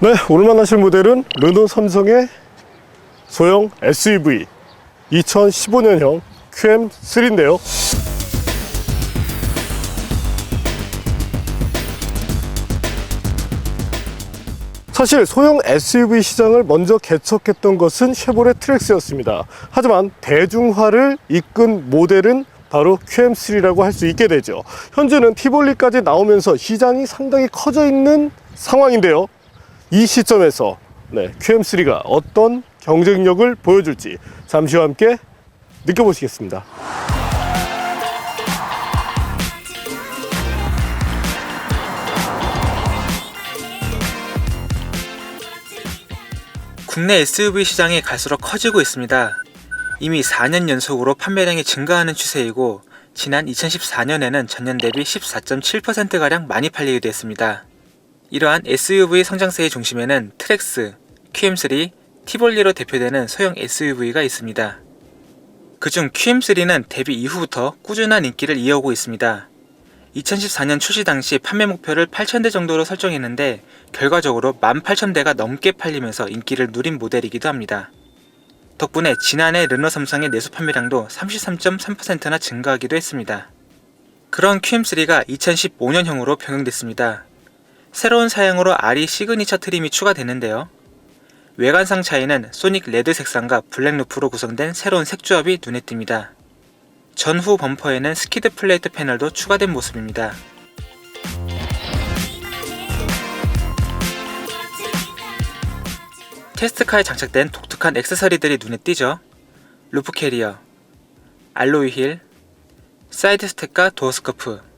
네, 오늘 만나실 모델은 르노 삼성의 소형 SUV 2015년형 QM3인데요. 사실 소형 SUV 시장을 먼저 개척했던 것은 쉐보레 트랙스였습니다. 하지만 대중화를 이끈 모델은 바로 QM3라고 할 수 있게 되죠. 현재는 티볼리까지 나오면서 시장이 상당히 커져 있는 상황인데요. 이 시점에서 QM3가 어떤 경쟁력을 보여줄지 잠시 후 함께 느껴보시겠습니다. 국내 SUV 시장이 갈수록 커지고 있습니다. 이미 4년 연속으로 판매량이 증가하는 추세이고 지난 2014년에는 전년 대비 14.7%가량 많이 팔리기도 했습니다. 이러한 SUV 성장세의 중심에는 트랙스, QM3, 티볼리로 대표되는 소형 SUV가 있습니다. 그중 QM3는 데뷔 이후부터 꾸준한 인기를 이어오고 있습니다. 2014년 출시 당시 판매 목표를 8,000대 정도로 설정했는데 결과적으로 18,000대가 넘게 팔리면서 인기를 누린 모델이기도 합니다. 덕분에 지난해 르노 삼성의 내수 판매량도 33.3%나 증가하기도 했습니다. 그런 QM3가 2015년형으로 변경됐습니다. 새로운 사양으로 RE 시그니처 트림이 추가되는데요. 외관상 차이는 소닉 레드 색상과 블랙 루프로 구성된 새로운 색조합이 눈에 띕니다. 전후 범퍼에는 스키드 플레이트 패널도 추가된 모습입니다. 테스트카에 장착된 독특한 액세서리들이 눈에 띄죠. 루프 캐리어, 알로이 힐, 사이드 스텝과 도어 스커프.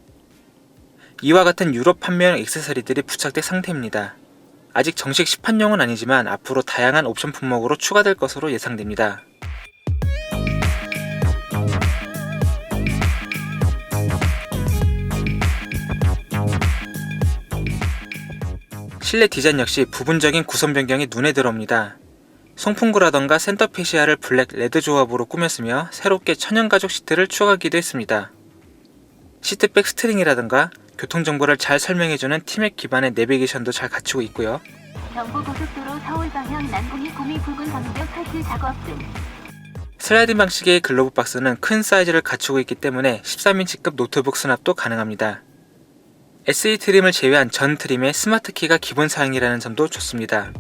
이와 같은 유럽 판매용 액세서리들이 부착된 상태입니다. 아직 정식 시판용은 아니지만 앞으로 다양한 옵션 품목으로 추가될 것으로 예상됩니다. 실내 디자인 역시 부분적인 구성 변경이 눈에 들어옵니다. 송풍구라던가 센터 페시아를 블랙 레드 조합으로 꾸몄으며 새롭게 천연가죽 시트를 추가하기도 했습니다. 시트백 스트링이라던가 교통정보를 잘 설명해주는 티맵 기반의 내비게이션도 잘 갖추고 있고요. 경부고속도로 서울 방향 난공이 구미 붉은 방벽 탈출 작업 중. 슬라이딩 방식의 글로브 박스는 큰 사이즈를 갖추고 있기 때문에 13인치급 노트북 수납도 가능합니다. SE 트림을 제외한 전 트림에 스마트 키가 기본 사양이라는 점도 좋습니다.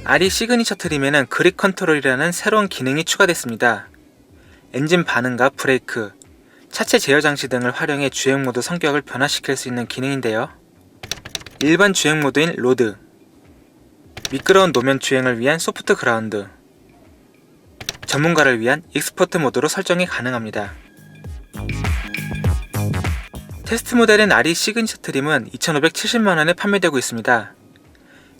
RE 시그니처 트림에는 그립 컨트롤이라는 새로운 기능이 추가됐습니다. 엔진 반응과 브레이크, 차체 제어 장치 등을 활용해 주행 모드 성격을 변화시킬 수 있는 기능인데요. 일반 주행 모드인 로드, 미끄러운 노면 주행을 위한 소프트 그라운드, 전문가를 위한 익스퍼트 모드로 설정이 가능합니다. 테스트 모델인 RE 시그니처 트림은 2,570만원에 판매되고 있습니다.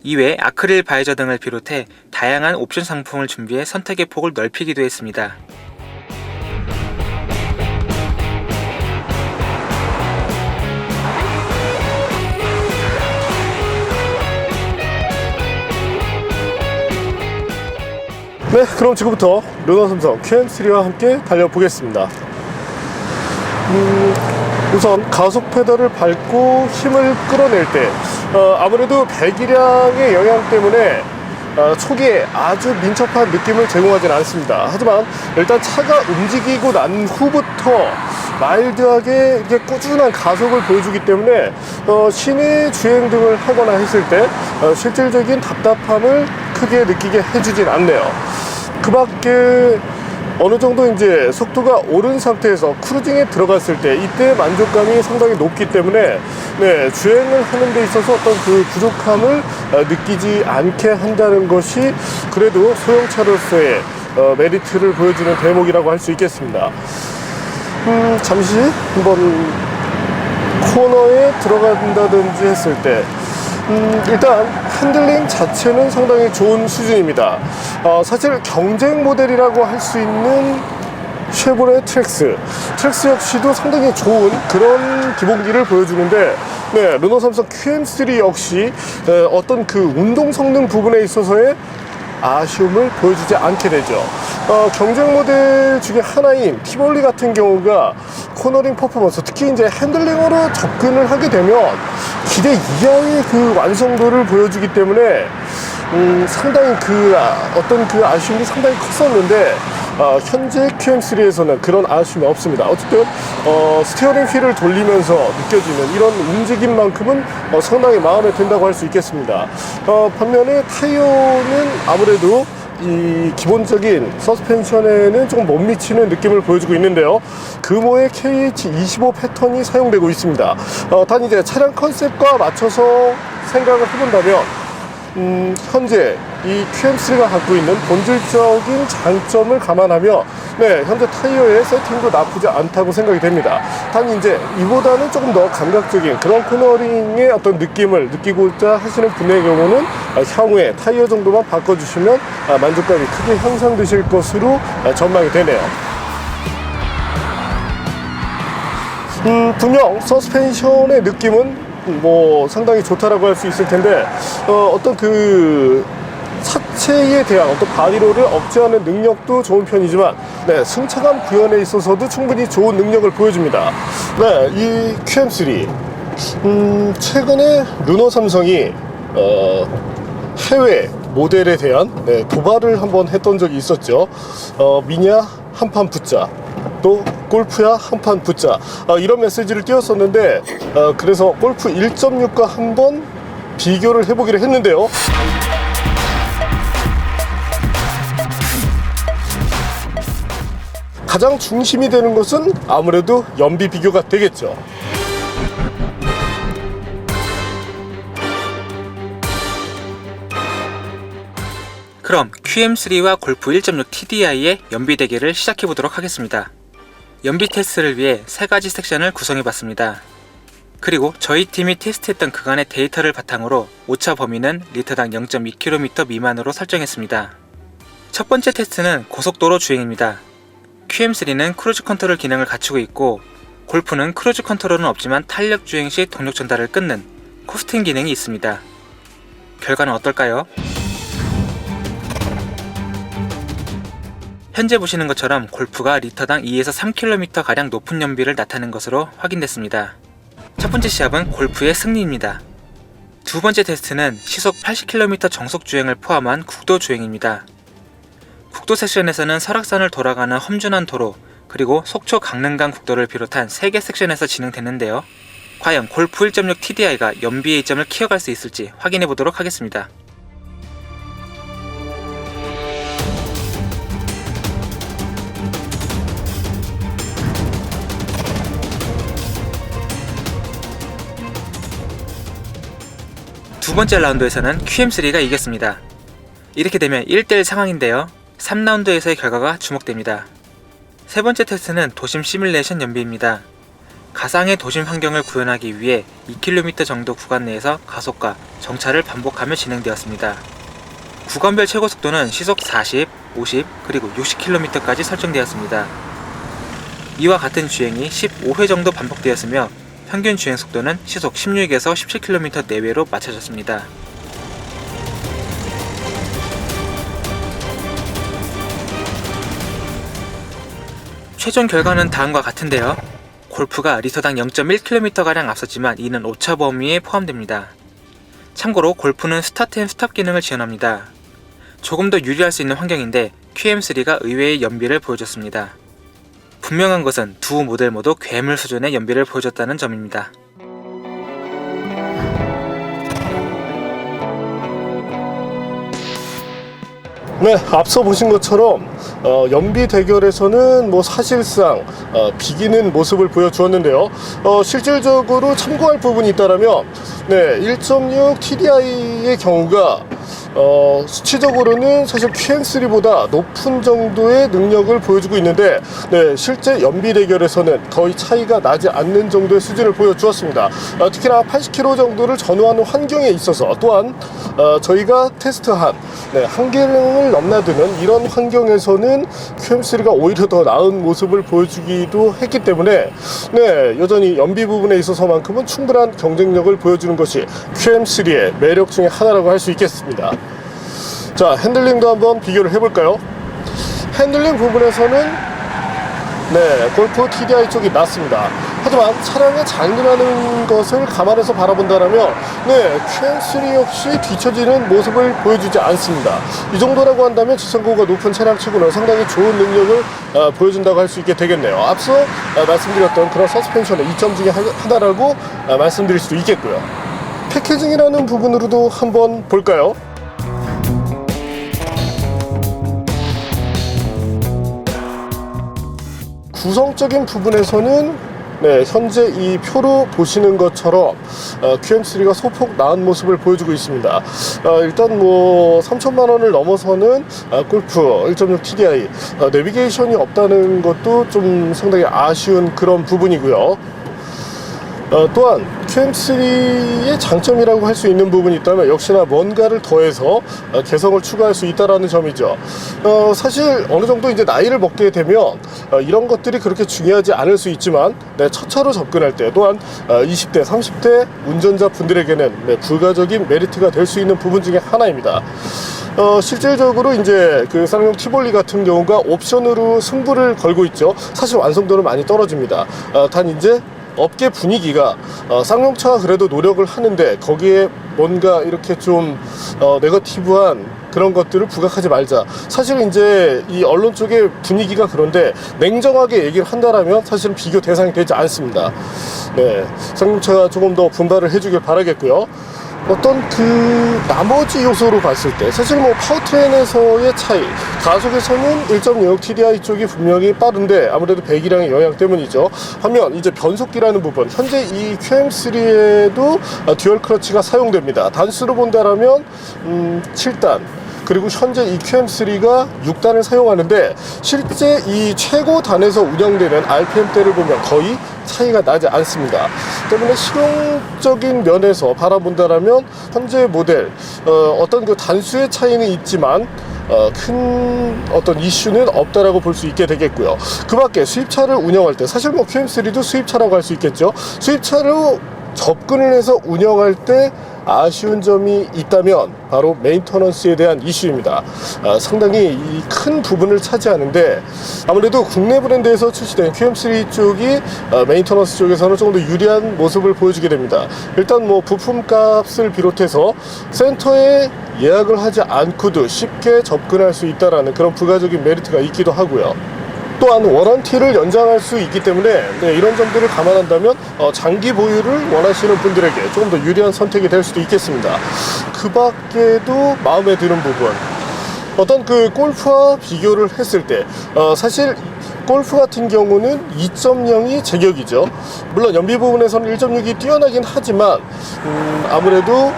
이외에 아크릴 바이저 등을 비롯해 다양한 옵션 상품을 준비해 선택의 폭을 넓히기도 했습니다. 네, 그럼 지금부터 르노 삼성 QM3와 함께 달려보겠습니다. 우선 가속 페달을 밟고 힘을 끌어낼 때 아무래도 배기량의 영향 때문에 초기에 아주 민첩한 느낌을 제공하지는 않습니다. 하지만 일단 차가 움직이고 난 후부터 마일드하게 이렇게 꾸준한 가속을 보여주기 때문에 시내 주행 등을 하거나 했을 때 실질적인 답답함을 크게 느끼게 해주진 않네요. 그 밖에 어느 정도 이제 속도가 오른 상태에서 크루징에 들어갔을 때 이때 만족감이 상당히 높기 때문에 주행을 하는 데 있어서 어떤 그 부족함을 느끼지 않게 한다는 것이 그래도 소형차로서의 메리트를 보여주는 대목이라고 할 수 있겠습니다. 잠시 한번 코너에 들어간다든지 했을 때 일단 핸들링 자체는 상당히 좋은 수준입니다. 사실 경쟁 모델이라고 할 수 있는 쉐보레 트랙스 역시도 상당히 좋은 그런 기본기를 보여주는데 르노 삼성 QM3 역시 어떤 그 운동 성능 부분에 있어서의 아쉬움을 보여주지 않게 되죠. 경쟁 모델 중에 하나인 티볼리 같은 경우가 코너링 퍼포먼스, 특히 이제 핸들링으로 접근을 하게 되면 기대 이하의 그 완성도를 보여주기 때문에 상당히 어떤 그 아쉬움이 상당히 컸었는데 현재 QM3에서는 그런 아쉬움이 없습니다. 어쨌든 스티어링 휠을 돌리면서 느껴지는 이런 움직임만큼은 상당히 마음에 든다고 할 수 있겠습니다. 반면에 타이어는 아무래도 이 기본적인 서스펜션에는 조금 못 미치는 느낌을 보여주고 있는데요. 금호의 KH25 패턴이 사용되고 있습니다. 단 이제 차량 컨셉과 맞춰서 생각을 해본다면 현재 이 QM3가 갖고 있는 본질적인 장점을 감안하며 현재 타이어의 세팅도 나쁘지 않다고 생각이 됩니다. 단 이제 이보다는 조금 더 감각적인 그런 코너링의 어떤 느낌을 느끼고자 하시는 분의 경우는 향후에 타이어 정도만 바꿔주시면 만족감이 크게 향상되실 것으로 전망이 되네요. 분명 서스펜션의 느낌은 상당히 좋다라고 할 수 있을 텐데 어떤 그 차체에 대한 어떤 바디로를 억제하는 능력도 좋은 편이지만 승차감 구현에 있어서도 충분히 좋은 능력을 보여줍니다. 이 QM3 최근에 르노 삼성이 해외 모델에 대한 도발을 한번 했던 적이 있었죠. 미니야 한판 붙자, 또 골프야 한판 붙자, 이런 메시지를 띄웠었는데 그래서 골프 1.6과 한번 비교를 해보기로 했는데요. 가장 중심이 되는 것은 아무래도 연비 비교가 되겠죠. 그럼 QM3와 골프 1.6 TDI의 연비 대결을 시작해 보도록 하겠습니다. 연비 테스트를 위해 3가지 섹션을 구성해 봤습니다. 그리고 저희 팀이 테스트했던 그간의 데이터를 바탕으로 오차 범위는 리터당 0.2km 미만으로 설정했습니다. 첫 번째 테스트는 고속도로 주행입니다. QM3는 크루즈 컨트롤 기능을 갖추고 있고 골프는 크루즈 컨트롤은 없지만 탄력 주행 시 동력 전달을 끊는 코스팅 기능이 있습니다. 결과는 어떨까요? 현재 보시는 것처럼 골프가 리터당 2에서 3km가량 높은 연비를 나타낸 것으로 확인됐습니다. 첫 번째 시합은 골프의 승리입니다. 두 번째 테스트는 시속 80km 정속 주행을 포함한 국도 주행입니다. 국도 섹션에서는 설악산을 돌아가는 험준한 도로, 그리고 속초 강릉간 국도를 비롯한 3개 섹션에서 진행됐는데요. 과연 골프 1.6 TDI가 연비의 이점을 키워갈 수 있을지 확인해 보도록 하겠습니다. 두 번째 라운드에서는 QM3가 이겼습니다. 이렇게 되면 1대1 상황인데요. 3라운드에서의 결과가 주목됩니다. 세 번째 테스트는 도심 시뮬레이션 연비입니다. 가상의 도심 환경을 구현하기 위해 2km 정도 구간 내에서 가속과 정차를 반복하며 진행되었습니다. 구간별 최고 속도는 시속 40, 50, 그리고 60km까지 설정되었습니다. 이와 같은 주행이 15회 정도 반복되었으며 평균 주행 속도는 시속 16에서 17km 내외로 맞춰졌습니다. 최종 결과는 다음과 같은데요. 골프가 리터당 0.1km가량 앞섰지만 이는 오차 범위에 포함됩니다. 참고로 골프는 스타트 앤 스탑 기능을 지원합니다. 조금 더 유리할 수 있는 환경인데 QM3가 의외의 연비를 보여줬습니다. 분명한 것은 두 모델 모두 괴물 수준의 연비를 보여줬다는 점입니다. 앞서 보신 것처럼 연비 대결에서는 사실상 비기는 모습을 보여주었는데요. 실질적으로 참고할 부분이 있다면 1.6 TDI의 경우가 수치적으로는 사실 QM3보다 높은 정도의 능력을 보여주고 있는데 실제 연비 대결에서는 거의 차이가 나지 않는 정도의 수준을 보여주었습니다. 특히나 80km 정도를 전후하는 환경에 있어서 또한 저희가 테스트한 한계를 넘나드는 이런 환경에서는 QM3가 오히려 더 나은 모습을 보여주기도 했기 때문에 여전히 연비 부분에 있어서만큼은 충분한 경쟁력을 보여주는 것이 QM3의 매력 중에 하나라고 할 수 있겠습니다. 자, 핸들링도 한번 비교를 해볼까요? 핸들링 부분에서는 골프 TDI 쪽이 낫습니다. 하지만 차량의 장륜하는 것을 감안해서 바라본다면 QM3 역시 뒤처지는 모습을 보여주지 않습니다. 이 정도라고 한다면 지상고가 높은 차량치고는 상당히 좋은 능력을 보여준다고 할 수 있게 되겠네요. 앞서 말씀드렸던 그런 서스펜션의 이점 중에 하나라고 말씀드릴 수도 있겠고요. 패키징이라는 부분으로도 한번 볼까요? 구성적인 부분에서는 현재 이 표로 보시는 것처럼 QM3가 소폭 나은 모습을 보여주고 있습니다. 일단 뭐 3천만 원을 넘어서는 골프 1.6 TDI 내비게이션이 없다는 것도 좀 상당히 아쉬운 그런 부분이고요. 또한 QM3의 장점이라고 할 수 있는 부분이 있다면 역시나 뭔가를 더해서 개성을 추가할 수 있다는 점이죠. 사실 어느 정도 이제 나이를 먹게 되면 이런 것들이 그렇게 중요하지 않을 수 있지만 첫 차로 접근할 때 또한 20대, 30대 운전자 분들에게는 부가적인 메리트가 될 수 있는 부분 중에 하나입니다. 실질적으로 이제 그 쌍용 티볼리 같은 경우가 옵션으로 승부를 걸고 있죠. 사실 완성도는 많이 떨어집니다. 단 이제 업계 분위기가 쌍용차가 그래도 노력을 하는데 거기에 뭔가 이렇게 좀 네거티브한 그런 것들을 부각하지 말자. 사실 이제 이 언론 쪽의 분위기가 그런데 냉정하게 얘기를 한다라면 사실은 비교 대상이 되지 않습니다. 쌍용차가 조금 더 분발을 해주길 바라겠고요. 어떤 그 나머지 요소로 봤을 때 사실 뭐 파워트레인에서의 차이, 가속에서는 1.06 TDI 쪽이 분명히 빠른데 아무래도 배기량의 영향 때문이죠. 반면 이제 변속기라는 부분, 현재 이 QM3에도 듀얼 클러치가 사용됩니다. 단수로 본다라면 7단, 그리고 현재 이 QM3가 6단을 사용하는데 실제 이 최고 단에서 운영되는 RPM대를 보면 거의 차이가 나지 않습니다. 때문에 실용적인 면에서 바라본다라면 현재 모델 어떤 그 단수의 차이는 있지만 큰 어떤 이슈는 없다라고 볼 수 있게 되겠고요. 그 밖에 수입차를 운영할 때 사실 뭐 QM3도 수입차라고 할 수 있겠죠. 수입차로 접근을 해서 운영할 때 아쉬운 점이 있다면 바로 메인터넌스에 대한 이슈입니다. 상당히 이 큰 부분을 차지하는데 아무래도 국내 브랜드에서 출시된 QM3 쪽이 메인터넌스 쪽에서는 조금 더 유리한 모습을 보여주게 됩니다. 일단 뭐 부품값을 비롯해서 센터에 예약을 하지 않고도 쉽게 접근할 수 있다는 그런 부가적인 메리트가 있기도 하고요. 또한 워런티를 연장할 수 있기 때문에 이런 점들을 감안한다면 장기 보유를 원하시는 분들에게 조금 더 유리한 선택이 될 수도 있겠습니다. 그 밖에도 마음에 드는 부분, 어떤 그 골프와 비교를 했을 때 사실 골프 같은 경우는 2.0이 제격이죠. 물론 연비 부분에서는 1.6이 뛰어나긴 하지만 아무래도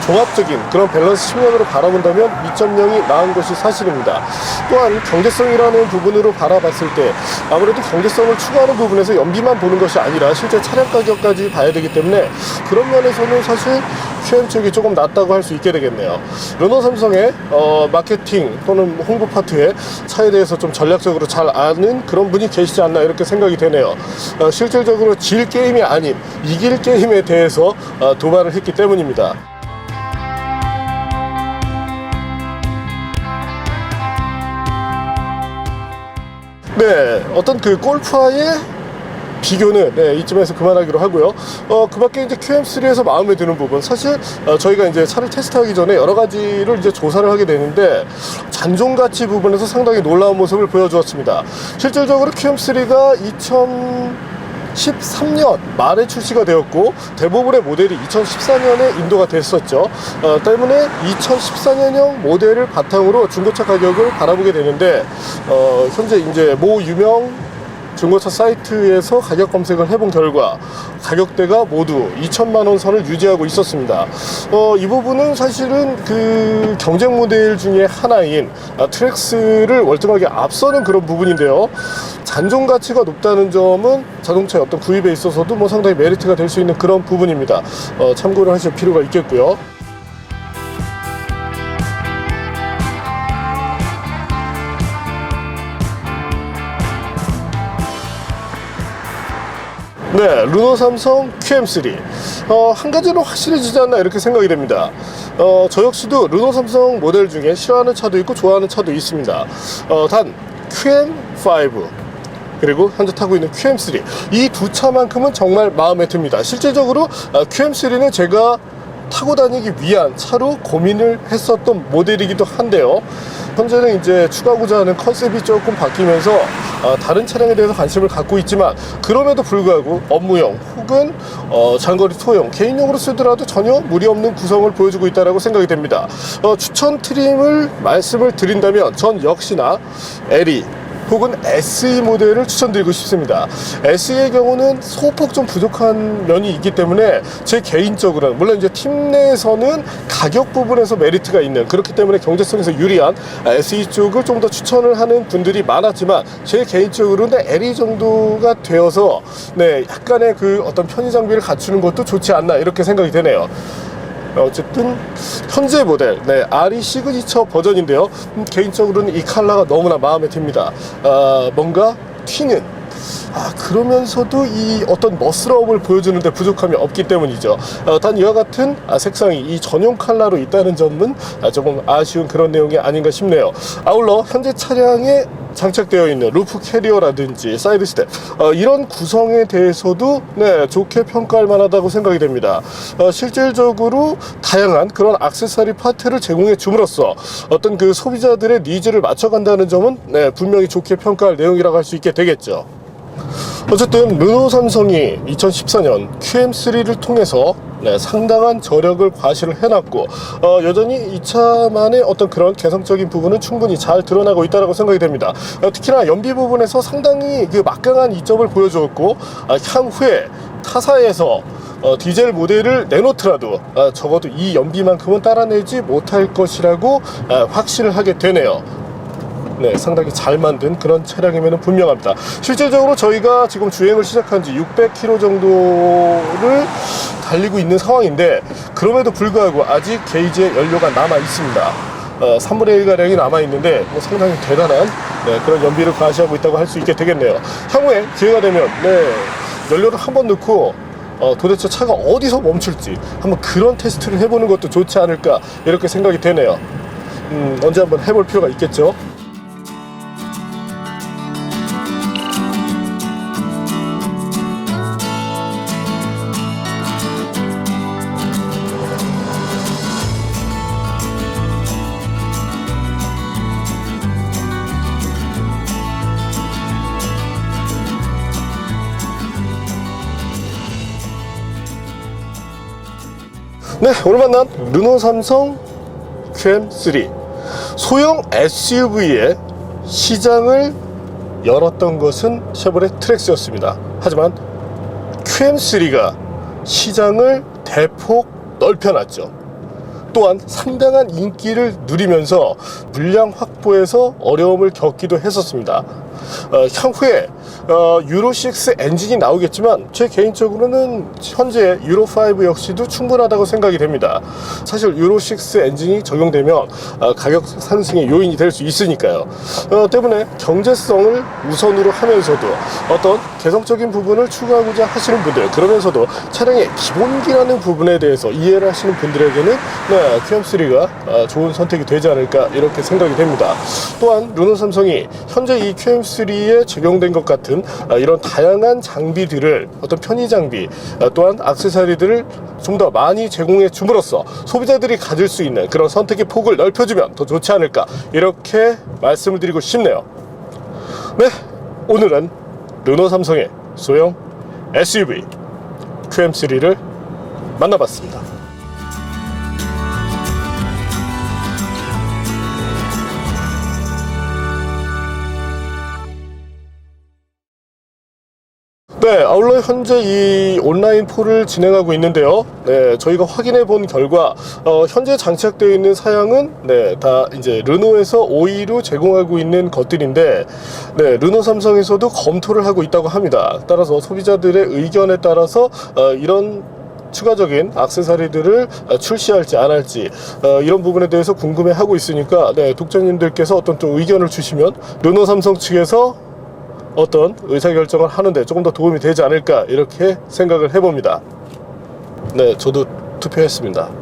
종합적인 그런 밸런스 측면으로 바라본다면 2.0이 나은 것이 사실입니다. 또한 경제성이라는 부분으로 바라봤을 때 아무래도 경제성을 추구하는 부분에서 연비만 보는 것이 아니라 실제 차량 가격까지 봐야 되기 때문에 그런 면에서는 사실 QM 쪽이 조금 낫다고 할 수 있게 되겠네요. 르노 삼성의 마케팅 또는 홍보 파트에 차에 대해서 좀 전략적으로 잘 아는 그런 분이 계시지 않나 이렇게 생각이 되네요. 실질적으로 질 게임이 아닌 이길 게임에 대해서 도발을 했기 때문입니다. 어떤 그 골프와의 비교는 이쯤에서 그만하기로 하고요. 그 밖에 이제 QM3에서 마음에 드는 부분, 사실 저희가 이제 차를 테스트하기 전에 여러 가지를 이제 조사를 하게 되는데 잔존 가치 부분에서 상당히 놀라운 모습을 보여주었습니다. 실질적으로 QM3가 2013년 말에 출시가 되었고 대부분의 모델이 2014년에 인도가 됐었죠. 때문에 2014년형 모델을 바탕으로 중고차 가격을 바라보게 되는데 현재 이제 모 유명 중고차 사이트에서 가격 검색을 해본 결과 가격대가 모두 2천만 원 선을 유지하고 있었습니다. 이 부분은 사실은 그 경쟁 모델 중에 하나인 트랙스를 월등하게 앞서는 그런 부분인데요. 잔존 가치가 높다는 점은 자동차의 어떤 구입에 있어서도 뭐 상당히 메리트가 될 수 있는 그런 부분입니다. 참고를 하실 필요가 있겠고요. 르노 삼성 QM3 한 가지는 확실해지지 않나 이렇게 생각이 됩니다. 저 역시도 르노 삼성 모델 중에 싫어하는 차도 있고 좋아하는 차도 있습니다. 단 QM5 그리고 현재 타고 있는 QM3 이 두 차만큼은 정말 마음에 듭니다. 실질적으로 QM3는 제가 타고 다니기 위한 차로 고민을 했었던 모델이기도 한데요. 현재는 이제 추가하고자 하는 컨셉이 조금 바뀌면서 다른 차량에 대해서 관심을 갖고 있지만, 그럼에도 불구하고 업무용 혹은 장거리 투어용 개인용으로 쓰더라도 전혀 무리 없는 구성을 보여주고 있다고 생각이 됩니다. 추천 트림을 말씀을 드린다면 전 역시나 LE 혹은 SE 모델을 추천드리고 싶습니다. SE의 경우는 소폭 좀 부족한 면이 있기 때문에 제 개인적으로는, 물론 이제 팀 내에서는 가격 부분에서 메리트가 있는, 그렇기 때문에 경제성에서 유리한 SE 쪽을 좀 더 추천을 하는 분들이 많았지만, 제 개인적으로는 LE 정도가 되어서 약간의 그 어떤 편의 장비를 갖추는 것도 좋지 않나 이렇게 생각이 되네요. 어쨌든 현재 모델 RE 시그니처 버전인데요. 개인적으로는 이 컬러가 너무나 마음에 듭니다. 뭔가 튀는 그러면서도 이 어떤 멋스러움을 보여주는데 부족함이 없기 때문이죠. 단 이와 같은 색상이 이 전용 컬러로 있다는 점은 조금 아쉬운 그런 내용이 아닌가 싶네요. 아울러 현재 차량에 장착되어 있는 루프 캐리어라든지 사이드 스텝 이런 구성에 대해서도 좋게 평가할 만하다고 생각이 됩니다. 실질적으로 다양한 그런 액세서리 파트를 제공해 줌으로써 어떤 그 소비자들의 니즈를 맞춰간다는 점은 분명히 좋게 평가할 내용이라고 할 수 있게 되겠죠. 어쨌든 르노 삼성이 2014년 QM3를 통해서 상당한 저력을 과시를 해놨고, 여전히 이 차만의 어떤 그런 개성적인 부분은 충분히 잘 드러나고 있다고 생각이 됩니다. 특히나 연비 부분에서 상당히 그 막강한 이점을 보여주었고, 향후에 타사에서 디젤 모델을 내놓더라도 적어도 이 연비만큼은 따라내지 못할 것이라고 확신을 하게 되네요. 상당히 잘 만든 그런 차량이면 분명합니다. 실질적으로 저희가 지금 주행을 시작한 지 600km 정도를 달리고 있는 상황인데, 그럼에도 불구하고 아직 게이지에 연료가 남아 있습니다. 3분의 1가량이 남아 있는데 상당히 대단한 그런 연비를 과시하고 있다고 할 수 있게 되겠네요. 향후에 기회가 되면 연료를 한번 넣고 도대체 차가 어디서 멈출지 한번 그런 테스트를 해보는 것도 좋지 않을까 이렇게 생각이 되네요. 언제 한번 해볼 필요가 있겠죠. 오늘 만난 르노 삼성 QM3 소형 SUV의 시장을 열었던 것은 쉐보레 트랙스였습니다. 하지만 QM3가 시장을 대폭 넓혀놨죠. 또한 상당한 인기를 누리면서 물량 확보에서 어려움을 겪기도 했었습니다. 향후에 유로6 엔진이 나오겠지만 제 개인적으로는 현재 유로5 역시도 충분하다고 생각이 됩니다. 사실 유로6 엔진이 적용되면 가격 상승의 요인이 될 수 있으니까요. 때문에 경제성을 우선으로 하면서도 어떤 개성적인 부분을 추구하고자 하시는 분들, 그러면서도 차량의 기본기라는 부분에 대해서 이해를 하시는 분들에게는 QM3가 좋은 선택이 되지 않을까 이렇게 생각이 됩니다. 또한 르노 삼성이 현재 이 QM3에 적용된 것 같은 이런 다양한 장비들을, 어떤 편의 장비 또한 액세서리들을 좀 더 많이 제공해 줌으로써 소비자들이 가질 수 있는 그런 선택의 폭을 넓혀주면 더 좋지 않을까 이렇게 말씀을 드리고 싶네요. 오늘은 르노 삼성의 소형 SUV QM3를 만나봤습니다. 아울러 현재 이 온라인 폴을 진행하고 있는데요. 저희가 확인해 본 결과 현재 장착되어 있는 사양은 다 이제 르노에서 OE로 제공하고 있는 것들인데, 르노 삼성에서도 검토를 하고 있다고 합니다. 따라서 소비자들의 의견에 따라서 이런 추가적인 액세서리들을 출시할지 안 할지 이런 부분에 대해서 궁금해하고 있으니까 독자님들께서 어떤 좀 의견을 주시면 르노 삼성 측에서 어떤 의사결정을 하는데 조금 더 도움이 되지 않을까 이렇게 생각을 해봅니다. 저도 투표했습니다.